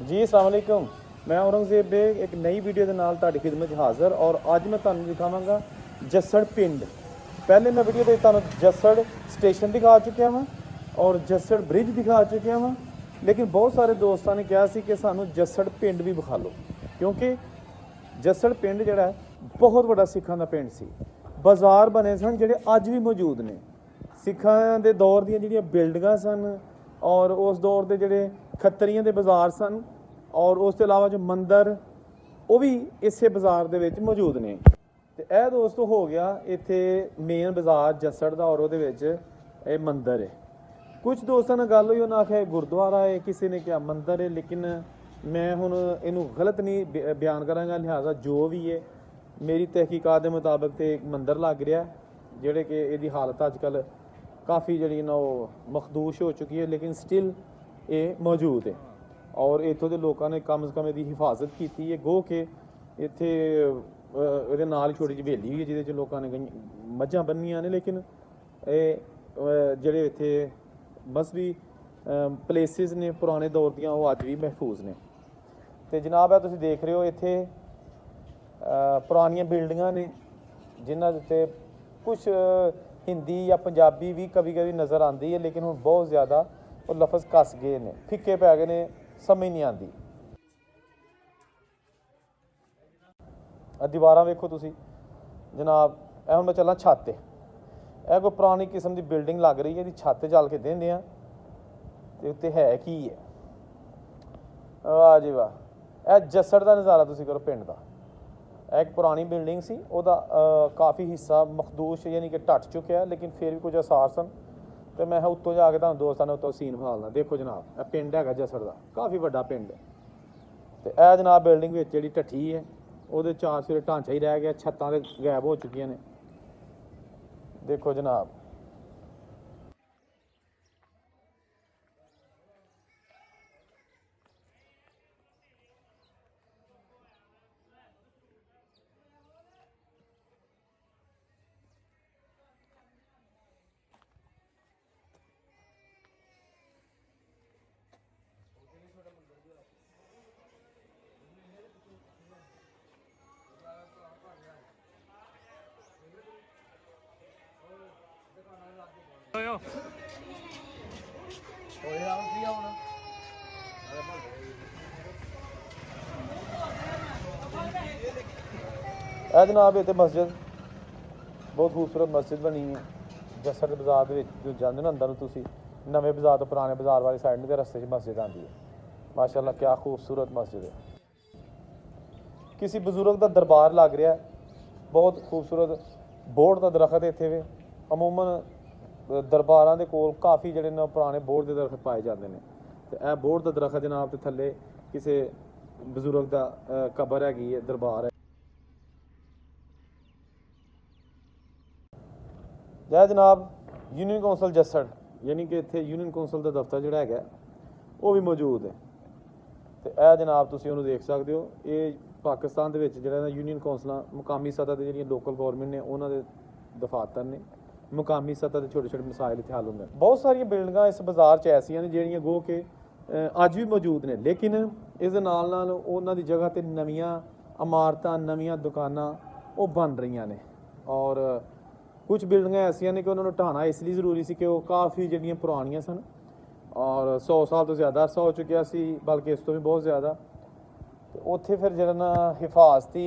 जी अस्सलाम वालेकुम। मैं औरंगजेब बेग एक नई वीडियो के नाल तुहाडी खिदमत हाज़र और अज मैं तुहानूं दिखावांगा जस्सड़ पिंड। पहले मैं वीडियो दे तुहानूं जस्सड़ स्टेशन दिखा चुकिया हाँ और जस्सड़ ब्रिज दिखा चुकिया हाँ, लेकिन बहुत सारे दोस्तों ने कहा सी कि सानूं जस्सड़ पिंड भी विखा लो, क्योंकि जस्सड़ पिंड जिहड़ा है बहुत बड़ा सिखां दा पिंड सी। बाज़ार बने सन जिहड़े अज भी मौजूद ने। सिखां दे दौर ਦੀਆਂ ਜਿਹੜੀਆਂ ਬਿਲਡਿੰਗਾਂ ਸਨ और उस दौर के ਜਿਹੜੇ ਖੱਤਰੀਆਂ ਦੇ ਬਾਜ਼ਾਰ ਸਨ और ਉਸ ਤੋਂ ਇਲਾਵਾ ਜੋ ਮੰਦਰ ਉਹ ਵੀ ਇਸੇ ਬਾਜ਼ਾਰ ਦੇ ਵਿੱਚ ਮੌਜੂਦ ਨੇ। ਤੇ ਇਹ ਦੋਸਤੋ ਹੋ ਗਿਆ ਇੱਥੇ ਮੇਨ ਬਾਜ਼ਾਰ ਜੱਸੜ ਦਾ और ਉਹਦੇ ਵਿੱਚ ਇਹ ਮੰਦਰ ਹੈ। ਕੁਝ ਦੋਸਤਾਂ ਨਾਲ ਗੱਲ ਹੋਈ, ਉਹਨਾਂ ਆਖਿਆ ਗੁਰਦੁਆਰਾ ਹੈ, ਕਿਸੇ ਨੇ ਕਿਹਾ ਮੰਦਰ ਹੈ, ਲੇਕਿਨ ਮੈਂ ਹੁਣ ਇਹਨੂੰ ਗਲਤ ਨਹੀਂ ਬਿਆਨ ਕਰਾਂਗਾ, ਲਿਹਾਜ਼ਾ ਜੋ ਵੀ ਹੈ ਮੇਰੀ ਤਹਿਕੀਕਾਤ ਦੇ ਮੁਤਾਬਕ ਤੇ ਇੱਕ ਮੰਦਰ ਲੱਗ ਰਿਹਾ ਜਿਹੜੇ ਕਿ ਇਹਦੀ ਹਾਲਤ ਅੱਜ ਕੱਲ੍ਹ काफ़ी जी ना मखदूश हो चुकी है, लेकिन स्टिल ये मौजूद है और इतों के लोगों ने कम से कम इसकी हिफाजत की है। गो के इतने ये नाल छोटी जी हवेली हुई है जिहदे लोगों ने मझां बन्नियां ने, लेकिन जिहड़े इत्थे मजहबी प्लेसिस ने पुराने दौर दियां वो अज भी महफूज ने। तो जनाब है तुसीं देख रहे हो इत्थे पुरानियां बिल्डिंगां ने जिन्हां दे उत्ते कुछ हिंदी या पंजाबी भी कभी कभी नज़र आती है, लेकिन हुण बहुत ज़्यादा वो लफज कस गए ने, फिक्के पै गए ने, समझ नहीं आती। दीवारां वेखो तुसी जनाब, ए हुण मैं चलां छत ते, ए कोई पुरानी किस्म की बिल्डिंग लग रही है, इहदी छत चल के देंदे आ ते उत्ते है की है। वाह जी वाह, ए जस्सड़ दा नज़ारा तुसी करो पिंड दा। एक पुरानी बिल्डिंग सी, ਉਹਦਾ काफ़ी हिस्सा मखदूश यानी कि टट चुकिया, लेकिन फिर भी कुछ आसार सन। तो मैं उत्तों जाके तुहानूं दोस्तां ने उत्तों सीन विखालना। देखो जनाब, यह पिंड है जस्सड़ दा, काफ़ी वड्डा पिंड है। तो यह जनाब बिल्डिंग विच जिहड़ी ढट्ठी है वो चार सिरे ढांचा ही रह गया, छत्तां ते गैब हो चुकियां ने। देखो जनाब, जनाब इतने मस्जिद बहुत खूबसूरत मस्जिद बनी है जस्सड़ बाजार के जो जाते ना अंदर तुसी नवे बाजार तो पुराने बाजार वाली साइड के रस्ते मस्जिद आती है। माशाल्लाह क्या खूबसूरत मस्जिद है। किसी बजुर्ग का दरबार लग रहा है, बहुत खूबसूरत बोर्ड का दरख्त इतने वे। अमूमन दरबारों के कोल काफ़ी जोड़े ने पुराने बोर्ड के दरख्त पाए जाते हैं। तो यह बोर्ड का दरख्त जनाब तो थले किसी बजुर्ग का कबर हैगी है, दरबार है। जै जनाब यूनियन कौंसल जस्सड़ यानी कि इत्थे यूनियन कौंसल का दफ्तर जिहड़ा है वो भी मौजूद है। तो यह जनाब तुसीं उहनूं देख सकते हो, ये पाकिस्तान दे विच जिहड़ा यूनियन कौंसलां मुकामी सतह ते जिहड़ियां लोकल गौरमेंट ने उन्हां दे दफातर ने, मुकामी सतह ते छोटे छोटे मसाइल इत्थे हल हुंदे। बहुत सारियां बिल्डिंगां इस बाजार च ऐसियां ने जिहड़ियां गो के अज भी मौजूद ने, लेकिन इस दे नाल नाल उन्हां दी जगह ते नवीआं इमारतां नवीआं दुकानां वो बन रहीआं ने। और कुछ बिल्डिंगां ऐसियां ने कि उन्होंने ढाना इसलिए जरूरी सी कि वो काफ़ी जिहड़ियां पुरानियां सन और 100 साल तो ज़्यादा अरसा हो चुकिया सी, बल्कि इस तो भी बहुत ज़्यादा। तो उत्थे फिर जिहड़ा ना हिफाजती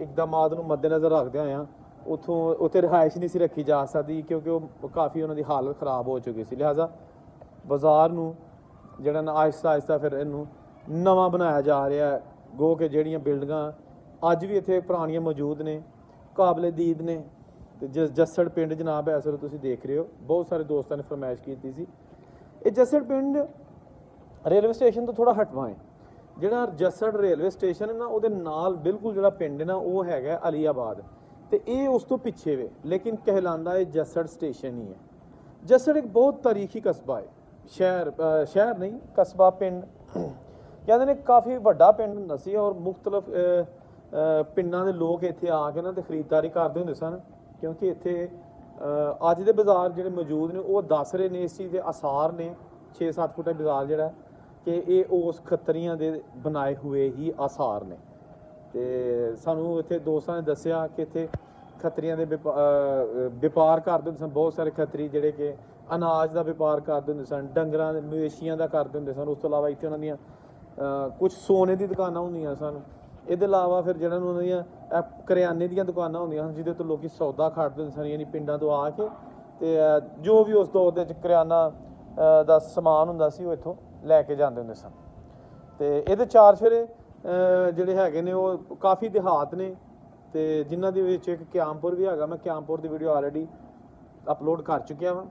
इकदामात नूं मद्देनज़र रखदे होए उत्थों उत्थे रिहाइश नहीं सी रखी जा सकती, क्योंकि वो काफ़ी उन्हां दी हालत ख़राब हो चुकी सी। लिहाजा बाज़ार नूं जिहड़ा ना आहिस्ता आहिस्ता फिर इहनूं नवां बनाया जा रहा है। गो के जिहड़ियां बिल्डिंगां अज भी इत्थे पुरानियां मौजूद ने, काबिले दीद ने। तो जस्सड़ पिंड जनाब है इस वेले तुसीं देख रहे हो, बहुत सारे दोस्तों ने फरमाइश की थी। ये जस्सड़ पिंड रेलवे स्टेशन तो थोड़ा हटवा है। जिहड़ा जस्सड़ रेलवे स्टेशन है ना उहदे नाल बिल्कुल जिहड़ा पिंड है ना वो हैगा अलीआबाद, तो ये उस तो पिछे वे, लेकिन कहलांदा है जस्सड़ स्टेशन ही है। जस्सड़ एक बहुत तारीखी कस्बा है, शहर नहीं कस्बा पिंड कहते हैं। काफ़ी वड्डा पिंड हुंदा सी और मुख्तलिफ पिंडां दे लोग इत्थे आके ना ते खरीददारी करदे हुंदे सन, क्योंकि इत्थे अज दे बाजार जिहड़े मौजूद ने वो दस रहे ने इस चीज़ के आसार ने 6-7 फुट बाजार जिहड़ा ਕਿ ਇਹ ਉਸ ਖੱਤਰੀਆਂ ਦੇ ਬਣਾਏ ਹੋਏ ਹੀ ਆਸਾਰ ਨੇ। ਤੇ ਸਾਨੂੰ ਇੱਥੇ ਦੋਸਤਾਂ ਨੇ ਦੱਸਿਆ ਕਿ ਇੱਥੇ ਖੱਤਰੀਆਂ ਦੇ ਵਪਾਰ ਕਰਦੇ ਹੁੰਦੇ ਸਨ। ਬਹੁਤ ਸਾਰੇ ਖੱਤਰੀ ਜਿਹੜੇ ਕਿ ਅਨਾਜ ਦਾ ਵਪਾਰ ਕਰਦੇ ਹੁੰਦੇ ਸਨ, ਡੰਗਰਾਂ ਦੇ ਮਵੇਸ਼ੀਆਂ ਦਾ ਕਰਦੇ ਹੁੰਦੇ ਸਨ। ਉਸ ਤੋਂ ਇਲਾਵਾ ਇੱਥੇ ਉਹਨਾਂ ਦੀਆਂ ਕੁਝ ਸੋਨੇ ਦੀ ਦੁਕਾਨਾਂ ਹੁੰਦੀਆਂ ਸਨ। ਇਹਦੇ ਇਲਾਵਾ ਫਿਰ ਜਿਹੜਾ ਉਹਨਾਂ ਦੀਆਂ ਕਰਿਆਨੇ ਦੀਆਂ ਦੁਕਾਨਾਂ ਹੁੰਦੀਆਂ ਹਨ, ਜਿਹਦੇ ਤੋਂ ਲੋਕੀ ਸੌਦਾ ਖਰੀਦਦੇ ਹੁੰਦੇ ਸਨ, ਯਾਨੀ ਪਿੰਡਾਂ ਤੋਂ ਆ ਕੇ ਤੇ ਜੋ ਵੀ ਉਸ ਦੌਰ ਦੇ ਵਿੱਚ ਕਰਿਆਨਾ ਦਾ ਸਮਾਨ ਹੁੰਦਾ ਸੀ ਉਹ ਇੱਥੋਂ ਲੈ ਕੇ ਜਾਂਦੇ ਹੁੰਦੇ ਸਨ। ਤੇ ਇਹਦੇ ਚਾਰ ਫੇਰੇ ਜਿਹੜੇ ਹੈਗੇ ਨੇ ਉਹ ਕਾਫੀ ਦਿਹਾਤ ਨੇ, ਤੇ ਜਿਨ੍ਹਾਂ ਦੇ ਵਿੱਚ ਇੱਕ ਕਿਆਮਪੁਰ ਵੀ ਹੈਗਾ। ਮੈਂ ਕਿਆਮਪੁਰ ਦੀ ਵੀਡੀਓ ਆਲਰੇਡੀ ਅਪਲੋਡ ਕਰ ਚੁੱਕਿਆ ਵਾਂ।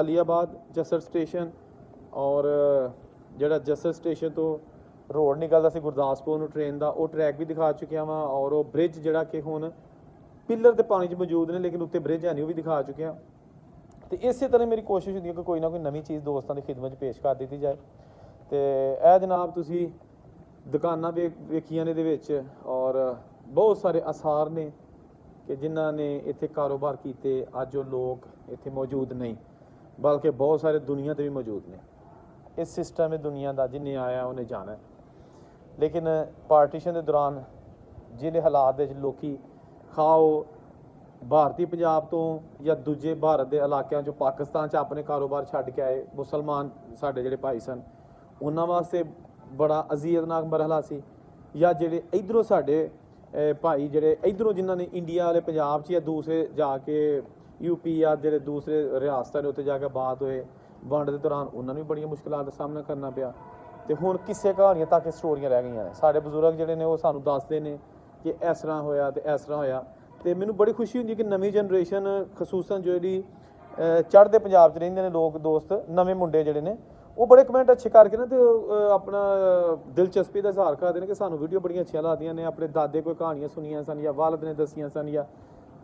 ਅਲੀਆਬਾਦ ਜਸਰ ਸਟੇਸ਼ਨ, ਔਰ ਜਿਹੜਾ ਜਸਰ ਸਟੇਸ਼ਨ ਤੋਂ ਰੋਡ ਨਿਕਲਦਾ ਸੀ ਗੁਰਦਾਸਪੁਰ ਨੂੰ ਟ੍ਰੇਨ ਦਾ, ਉਹ ਟਰੈਕ ਵੀ ਦਿਖਾ ਚੁੱਕਿਆ ਵਾਂ। ਔਰ ਉਹ ਬ੍ਰਿਜ ਜਿਹੜਾ ਕਿ ਹੁਣ ਪਿੱਲਰ ਤੇ ਪਾਣੀ 'ਚ ਮੌਜੂਦ ਨੇ ਲੇਕਿਨ ਉੱਤੇ ਬ੍ਰਿਜ ਹੈ ਨਹੀਂ, ਉਹ ਵੀ ਦਿਖਾ ਚੁੱਕਿਆ। ਤੇ ਇਸੇ ਤਰ੍ਹਾਂ ਮੇਰੀ ਕੋਸ਼ਿਸ਼ ਹੁੰਦੀ ਹੈ ਕਿ ਕੋਈ ਨਾ ਕੋਈ ਨਵੀਂ ਚੀਜ਼ ਦੋਸਤਾਂ ਦੀ ਖਿਦਮਤ 'ਚ ਪੇਸ਼ ਕਰ ਦਿੱਤੀ ਜਾਏ। ਤੇ ਇਹ ਜਨਾਬ ਤੁਸੀਂ ਦੁਕਾਨਾਂ ਵੇਖੀਆਂ ਨੇ ਇਹਦੇ ਵਿੱਚ, ਔਰ ਬਹੁਤ ਸਾਰੇ ਆਸਾਰ ਨੇ ਕਿ ਜਿਨ੍ਹਾਂ ਨੇ ਇੱਥੇ ਕਾਰੋਬਾਰ ਕੀਤੇ। ਅੱਜ ਉਹ ਲੋਕ ਇੱਥੇ ਮੌਜੂਦ ਨਹੀਂ, ਬਲਕਿ ਬਹੁਤ ਸਾਰੇ ਦੁਨੀਆ 'ਤੇ ਵੀ ਮੌਜੂਦ ਨੇ। ਇਹ ਸਿਸਟਮ ਹੈ ਦੁਨੀਆ ਦਾ, ਜਿਹਨੇ ਆਇਆ ਉਹਨੇ ਜਾਣਾ। ਲੇਕਿਨ ਪਾਰਟੀਸ਼ਨ ਦੇ ਦੌਰਾਨ ਜਿਹੜੇ ਹਾਲਾਤ ਦੇ ਵਿੱਚ ਲੋਕੀ ਖਾਓ ਭਾਰਤੀ ਪੰਜਾਬ ਤੋਂ ਜਾਂ ਦੂਜੇ ਭਾਰਤ ਦੇ ਇਲਾਕਿਆਂ 'ਚੋਂ ਪਾਕਿਸਤਾਨ 'ਚ ਆਪਣੇ ਕਾਰੋਬਾਰ ਛੱਡ ਕੇ ਆਏ ਮੁਸਲਮਾਨ ਸਾਡੇ ਜਿਹੜੇ ਭਾਈ ਸਨ, ਉਹਨਾਂ ਵਾਸਤੇ ਬੜਾ ਅਜ਼ੀਜ਼ਨਾਕ ਮਰਹਲਾ ਸੀ। ਜਾਂ ਜਿਹੜੇ ਇੱਧਰੋਂ ਸਾਡੇ ਭਾਈ ਜਿਹੜੇ ਇੱਧਰੋਂ ਜਿਨ੍ਹਾਂ ਨੇ ਇੰਡੀਆ ਵਾਲੇ ਪੰਜਾਬ 'ਚ ਜਾਂ ਦੂਸਰੇ ਜਾ ਕੇ ਯੂਪੀ ਜਾਂ ਜਿਹੜੇ ਦੂਸਰੇ ਰਿਆਸਤਾਂ ਨੇ ਉੱਥੇ ਜਾ ਕੇ ਬਾਤ ਹੋਏ ਵੰਡ ਦੇ ਦੌਰਾਨ, ਉਹਨਾਂ ਨੂੰ ਵੀ ਬੜੀਆਂ ਮੁਸ਼ਕਿਲਾਂ ਦਾ ਸਾਹਮਣਾ ਕਰਨਾ ਪਿਆ। ਤੇ ਹੁਣ ਕਿਸੇ ਕਹਾਣੀਆਂ ਤੱਕ ਇਹ ਸਟੋਰੀਆਂ ਰਹਿ ਗਈਆਂ ਨੇ। ਸਾਡੇ ਬਜ਼ੁਰਗ ਜਿਹੜੇ ਨੇ ਉਹ ਸਾਨੂੰ ਦੱਸਦੇ ਨੇ ਕਿ ਇਸ ਤਰ੍ਹਾਂ ਹੋਇਆ ਤੇ ਇਸ ਤਰ੍ਹਾਂ ਹੋਇਆ। ਤੇ ਮੈਨੂੰ ਬੜੀ ਖੁਸ਼ੀ ਹੁੰਦੀ ਕਿ ਨਵੀਂ ਜਨਰੇਸ਼ਨ ਖਸੂਸਨ ਜਿਹੜੀ ਚੜ੍ਹਦੇ ਪੰਜਾਬ 'ਚ ਰਹਿੰਦੇ ਨੇ ਲੋਕ ਦੋਸਤ, ਨਵੇਂ ਮੁੰਡੇ ਜਿਹੜੇ ਨੇ, ਉਹ ਬੜੇ ਕਮੈਂਟ ਅੱਛੇ ਕਰਕੇ ਨਾ ਤੇ ਆਪਣਾ ਦਿਲਚਸਪੀ ਦਾ ਇਜ਼ਹਾਰ ਕਰਦੇ ਨੇ ਕਿ ਸਾਨੂੰ ਵੀਡੀਓ ਬੜੀਆਂ ਅੱਛੀਆਂ ਲੱਗਦੀਆਂ ਨੇ। ਆਪਣੇ ਦਾਦੇ ਕੋਈ ਕਹਾਣੀਆਂ ਸੁਣੀਆਂ ਸਨ, ਜਾਂ ਵਾਲਦ ਨੇ ਦੱਸੀਆਂ ਸਨ, ਜਾਂ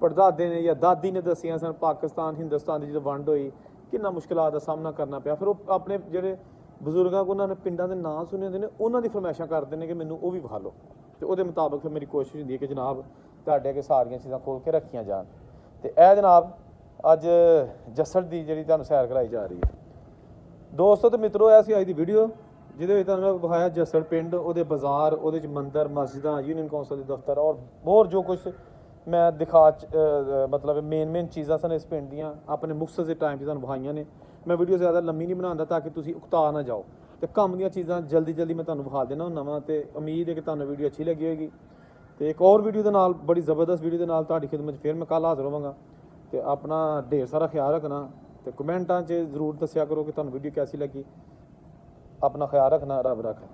ਪੜਦਾਦੇ ਨੇ ਜਾਂ ਦਾਦੀ ਨੇ ਦੱਸੀਆਂ ਸਨ। ਪਾਕਿਸਤਾਨ ਹਿੰਦੁਸਤਾਨ ਦੀ ਜਦੋਂ ਵੰਡ ਹੋਈ ਕਿੰਨਾ ਮੁਸ਼ਕਿਲਾਂ ਦਾ ਸਾਹਮਣਾ ਕਰਨਾ ਪਿਆ। ਫਿਰ ਉਹ ਆਪਣੇ ਜਿਹੜੇ ਬਜ਼ੁਰਗਾਂ ਕੋਲ ਉਹਨਾਂ ਨੇ ਪਿੰਡਾਂ ਦੇ ਨਾਂ ਸੁਣੇ ਹੁੰਦੇ ਨੇ, ਉਹਨਾਂ ਦੀ ਫਰਮਾਇਸ਼ਾਂ ਕਰਦੇ ਨੇ ਕਿ ਮੈਨੂੰ ਉਹ ਵੀ ਵਿਖਾ ਲਓ। ਤੇ ਉਹਦੇ ਮੁਤਾਬਕ ਫਿਰ ਮੇਰੀ ਕੋਸ਼ਿਸ਼ ਹੁੰਦੀ ਹੈ ਕਿ ਜਨਾਬ ਤੁਹਾਡੇ ਅੱਗੇ ਸਾਰੀਆਂ ਚੀਜ਼ਾਂ ਖੋਲ੍ਹ ਕੇ ਰੱਖੀਆਂ ਜਾਣ। ਤੇ ਇਹ ਜਨਾਬ ਅੱਜ ਜੱਸੜ ਦੀ ਜਿਹੜੀ ਤੁਹਾਨੂੰ ਸੈਰ ਕਰਾਈ ਜਾ ਰਹੀ ਹੈ। ਦੋਸਤੋ ਤੇ ਮਿੱਤਰੋ, ਇਹ ਸੀ ਅੱਜ ਦੀ ਵੀਡੀਓ ਜਿਹਦੇ ਵਿੱਚ ਤੁਹਾਨੂੰ ਮੈਂ ਵਿਖਾਇਆ ਜੱਸੜ ਪਿੰਡ, ਉਹਦੇ ਬਾਜ਼ਾਰ, ਉਹਦੇ 'ਚ ਮੰਦਰ, ਮਸਜਿਦਾਂ, ਯੂਨੀਅਨ ਕੌਂਸਲ ਦੇ ਦਫ਼ਤਰ, ਔਰ ਹੋਰ ਜੋ ਕੁਛ ਮੈਂ ਮਤਲਬ ਮੇਨ ਚੀਜ਼ਾਂ ਸਨ ਇਸ ਪਿੰਡ ਦੀਆਂ ਆਪਣੇ ਮੁਖਤਸਰ ਦੇ ਟਾਈਮ 'ਚ ਤੁਹਾਨੂੰ ਵਿਖਾਈਆਂ ਨੇ। ਮੈਂ ਵੀਡੀਓ ਜ਼ਿਆਦਾ ਲੰਮੀ ਨਹੀਂ ਬਣਾਉਂਦਾ ਤਾਂ ਕਿ ਤੁਸੀਂ ਉਕਤਾ ਨਾ ਜਾਓ, ਤੇ ਕੰਮ ਦੀਆਂ ਚੀਜ਼ਾਂ ਜਲਦੀ ਮੈਂ ਤੁਹਾਨੂੰ ਵਿਖਾ ਦੇਣਾ ਹੁੰਦਾ ਵਾਂ। ਤੇ ਉਮੀਦ ਹੈ ਕਿ ਤੁਹਾਨੂੰ ਵੀਡੀਓ ਅੱਛੀ ਲੱਗੀ ਹੋਏਗੀ। ਤੇ ਇੱਕ ਹੋਰ ਵੀਡੀਓ ਦੇ ਨਾਲ, ਬੜੀ ਜ਼ਬਰਦਸਤ ਵੀਡੀਓ ਦੇ ਨਾਲ ਤੁਹਾਡੀ ਖਿਦਮਤ 'ਚ ਫਿਰ ਮੈਂ ਕੱਲ੍ਹ ਹਾਜ਼ਰ ਹੋਵਾਂਗਾ। ਤੇ ਆਪਣਾ ਢੇਰ ਸਾਰਾ ਖਿਆਲ ਰੱਖਣਾ, ਤੇ ਕਮੈਂਟਾਂ 'ਚ ਜ਼ਰੂਰ ਦੱਸਿਆ ਕਰੋ ਕਿ ਤੁਹਾਨੂੰ ਵੀਡੀਓ ਕੈਸੀ ਲੱਗੀ। ਆਪਣਾ ਖਿਆਲ ਰੱਖਣਾ, ਰੱਬ ਰੱਖੇ।